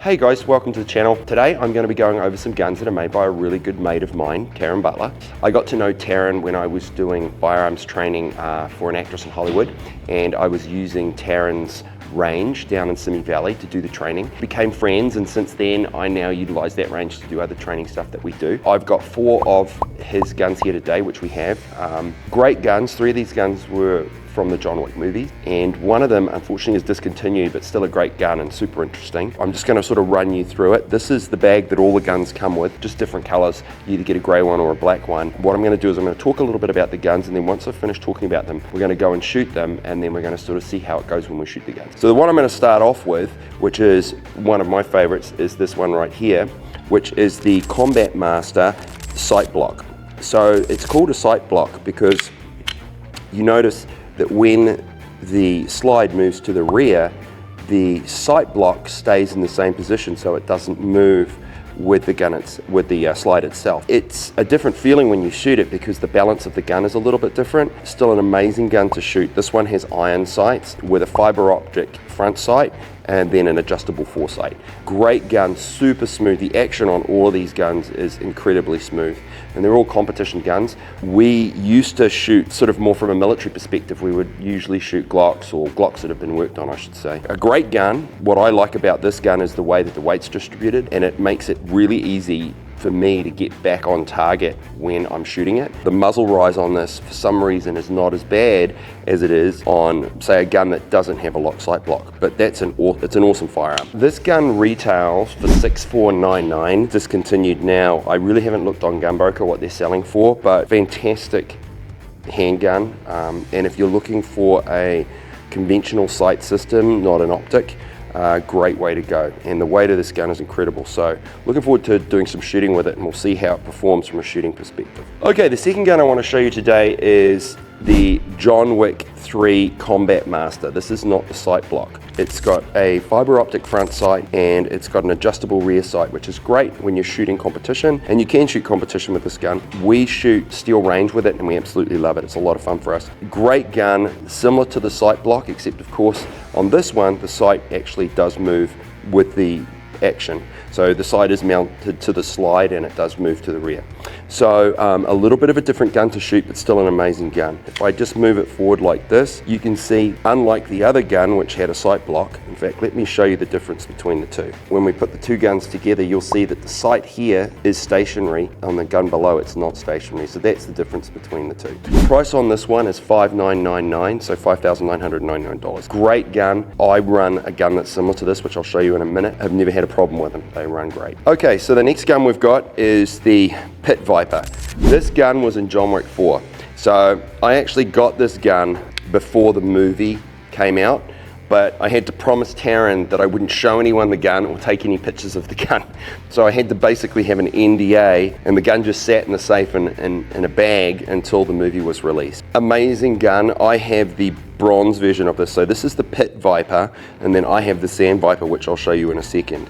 Hey guys, welcome to the channel. Today I'm going to be going over some guns that are made by a really good mate of mine, Taryn Butler. I got to know Taryn when I was doing firearms training for an actress in Hollywood, and I was using Taryn's range down in Simi Valley to do the training. Became friends, and since then I now utilize that range to do other training stuff that we do. I've got 4 of his guns here today, which we have. Great guns. 3 of these guns were from the John Wick movies, and one of them unfortunately is discontinued, but still a great gun and super interesting. I'm just going to sort of run you through it. This is the bag that all the guns come with, just different colors. You either get a gray one or a black one. What I'm going to do is I'm going to talk a little bit about the guns, and then once I've finished talking about them, we're going to go and shoot them, and then we're going to sort of see how it goes when we shoot the guns. So the one I'm going to start off with, which is one of my favorites, is this one right here, which is the Combat Master sight block. So it's called a sight block because you notice that when the slide moves to the rear, the sight block stays in the same position, so it doesn't move with the gun, with the slide itself. It's a different feeling when you shoot it because the balance of the gun is a little bit different. Still an amazing gun to shoot. This one has iron sights with a fiber optic front sight and then an adjustable foresight. Great gun, super smooth. The action on all of these guns is incredibly smooth, and they're all competition guns. We used to shoot sort of more from a military perspective. We would usually shoot Glocks, or Glocks that have been worked on, I should say. A great gun. What I like about this gun is the way that the weight's distributed, and it makes it really easy for me to get back on target when I'm shooting it. The muzzle rise on this, for some reason, is not as bad as it is on, say, a gun that doesn't have a lock sight block, but it's an awesome firearm. This gun retails for $6,499, discontinued now. I really haven't looked on Gunbroker what they're selling for, but fantastic handgun. And if you're looking for a conventional sight system, not an optic, great way to go, and the weight of this gun is incredible. So looking forward to doing some shooting with it, and we'll see how it performs from a shooting perspective. Okay, the second gun I want to show you today is the John Wick 3 Combat Master. This is not the sight block. It's got a fiber optic front sight, and it's got an adjustable rear sight, which is great when you're shooting competition, and you can shoot competition with this gun. We shoot steel range with it, and we absolutely love it. It's a lot of fun for us. Great gun, similar to the sight block, except of course on this one the sight actually does move with the action. So the sight is mounted to the slide, and it does move to the rear. So a little bit of a different gun to shoot, but still an amazing gun. If I just move it forward like this, you can see, unlike the other gun which had a sight block, in fact, let me show you the difference between the two. When we put the two guns together, you'll see that the sight here is stationary. On the gun below, it's not stationary. So that's the difference between the two. The price on this one is $5,999, so $5,999. Great gun. I run a gun that's similar to this, which I'll show you in a minute. I've never had a problem with them. They run great. Okay, so the next gun we've got is the Pitt Viper. This gun was in John Wick 4. So I actually got this gun before the movie came out, but I had to promise Taryn that I wouldn't show anyone the gun or take any pictures of the gun. So I had to basically have an NDA, and the gun just sat in the safe in a bag until the movie was released. Amazing gun. I have the bronze version of this. So this is the Pitt Viper, and then I have the Sand Viper, which I'll show you in a second.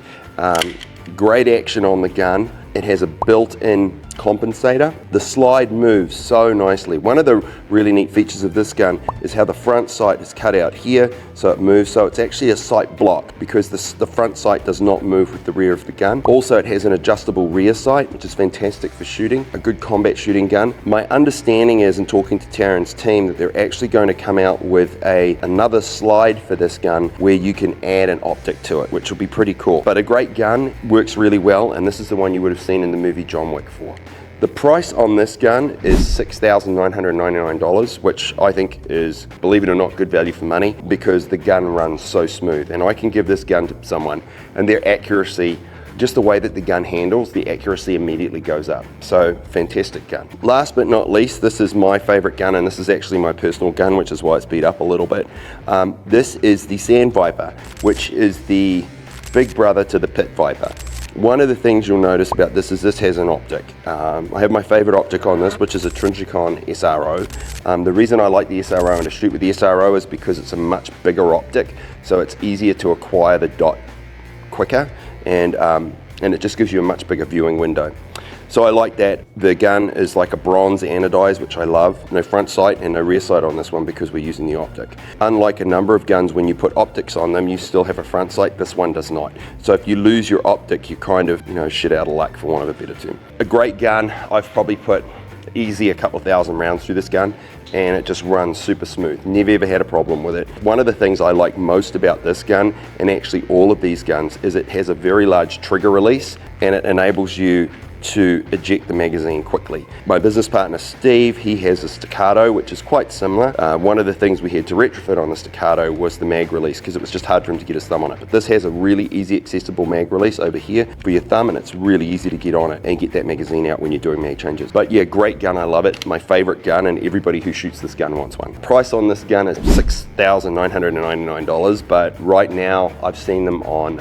Great action on the gun. It has a built-in compensator. The slide moves so nicely. One of the really neat features of this gun is how the front sight is cut out here, so it moves. So it's actually a sight block because the front sight does not move with the rear of the gun. Also, it has an adjustable rear sight, which is fantastic for shooting, a good combat shooting gun. My understanding is, in talking to Taryn's team, that they're actually going to come out with another slide for this gun where you can add an optic to it, which will be pretty cool. But a great gun, works really well, and this is the one you would have seen in the movie John Wick 4. The price on this gun is $6,999, which I think is, believe it or not, good value for money because the gun runs so smooth. And I can give this gun to someone, and their accuracy, just the way that the gun handles, the accuracy immediately goes up. So fantastic gun. Last but not least, this is my favorite gun, and this is actually my personal gun, which is why it's beat up a little bit. This is the Sand Viper, which is the big brother to the Pitt Viper. One of the things you'll notice about this is this has an optic. I have my favorite optic on this, which is a Trincicon SRO. The reason I like the SRO and to shoot with the SRO is because it's a much bigger optic, so it's easier to acquire the dot quicker, and it just gives you a much bigger viewing window. So I like that the gun is like a bronze anodized, which I love. No front sight and no rear sight on this one because we're using the optic. Unlike a number of guns, when you put optics on them, you still have a front sight. This one does not. So if you lose your optic, you kind of, shit out of luck, for want of a better term. A great gun. I've probably put easy a couple thousand rounds through this gun, and it just runs super smooth. Never ever had a problem with it. One of the things I like most about this gun, and actually all of these guns, is it has a very large trigger release, and it enables you to eject the magazine quickly. My business partner Steve, he has a Staccato, which is quite similar. One of the things we had to retrofit on the Staccato was the mag release, because it was just hard for him to get his thumb on it. But this has a really easy accessible mag release over here for your thumb, and it's really easy to get on it and get that magazine out when you're doing mag changes. But yeah, great gun, I love it. My favorite gun, and everybody who shoots this gun wants one. Price on this gun is $6,999, but right now I've seen them on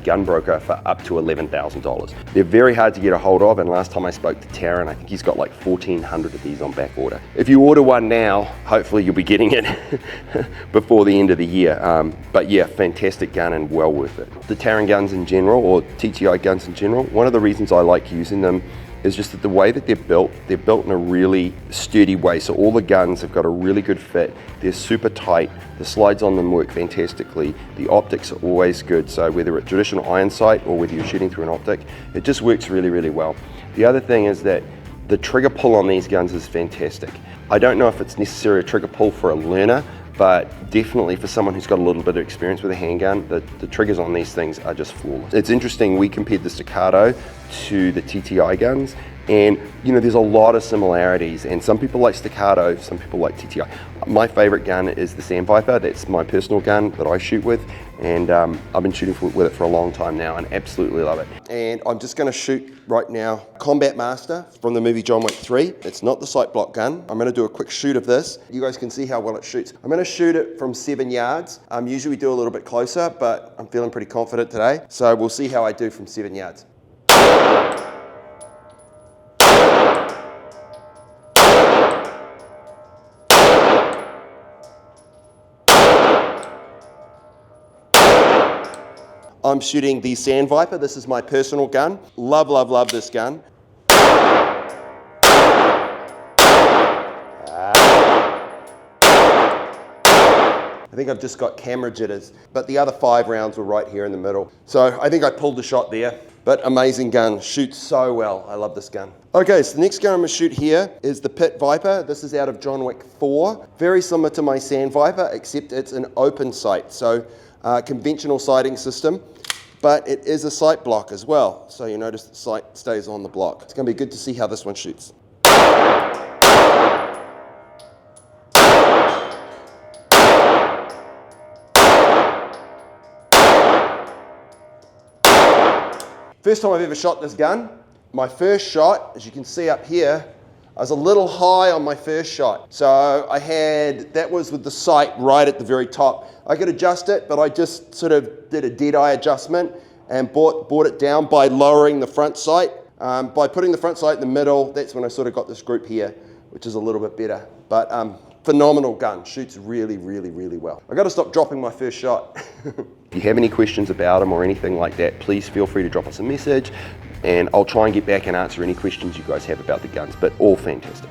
Gunbroker for up to $11,000. They're very hard to get a hold of, and last time I spoke to Taryn, I think he's got like 1,400 of these on back order. If you order one now, hopefully you'll be getting it before the end of the year. But yeah, fantastic gun and well worth it. The Taryn guns in general, or TTI guns in general, one of the reasons I like using them is just that the way that they're built in a really sturdy way. So all the guns have got a really good fit. They're super tight. The slides on them work fantastically. The optics are always good. So whether it's traditional iron sight or whether you're shooting through an optic, it just works really, really well. The other thing is that the trigger pull on these guns is fantastic. I don't know if it's necessarily a trigger pull for a learner, but definitely for someone who's got a little bit of experience with a handgun, the triggers on these things are just flawless. It's interesting, we compared the Staccato to the TTI guns, and there's a lot of similarities, and some people like Staccato, some people like TTI. My favorite gun is the Pitt Viper. That's my personal gun that I shoot with, and I've been shooting with it for a long time now and absolutely love it. And I'm just gonna shoot right now Combat Master from the movie John Wick 3. It's not the sight block gun. I'm gonna do a quick shoot of this. You guys can see how well it shoots. I'm gonna shoot it from 7 yards. Usually we do a little bit closer, but I'm feeling pretty confident today. So we'll see how I do from 7 yards. I'm shooting the Pitt Viper. This is my personal gun. Love, love, love this gun. I think I've just got camera jitters, but the other 5 rounds were right here in the middle. So I think I pulled the shot there, but amazing gun, shoots so well. I love this gun. Okay, so the next gun I'm gonna shoot here is the Pitt Viper. This is out of John Wick 4. Very similar to my Pitt Viper, except it's an open sight. So conventional sighting system, but it is a sight block as well. So you notice the sight stays on the block. It's gonna be good to see how this one shoots. First time I've ever shot this gun. My first shot, as you can see up here, I was a little high on my first shot. So that was with the sight right at the very top. I could adjust it, but I just sort of did a dead eye adjustment and brought it down by lowering the front sight. By putting the front sight in the middle, that's when I sort of got this group here, which is a little bit better. But phenomenal gun, shoots really, really, really well. I got to stop dropping my first shot. If you have any questions about them or anything like that, please feel free to drop us a message, and I'll try and get back and answer any questions you guys have about the guns, but all fantastic.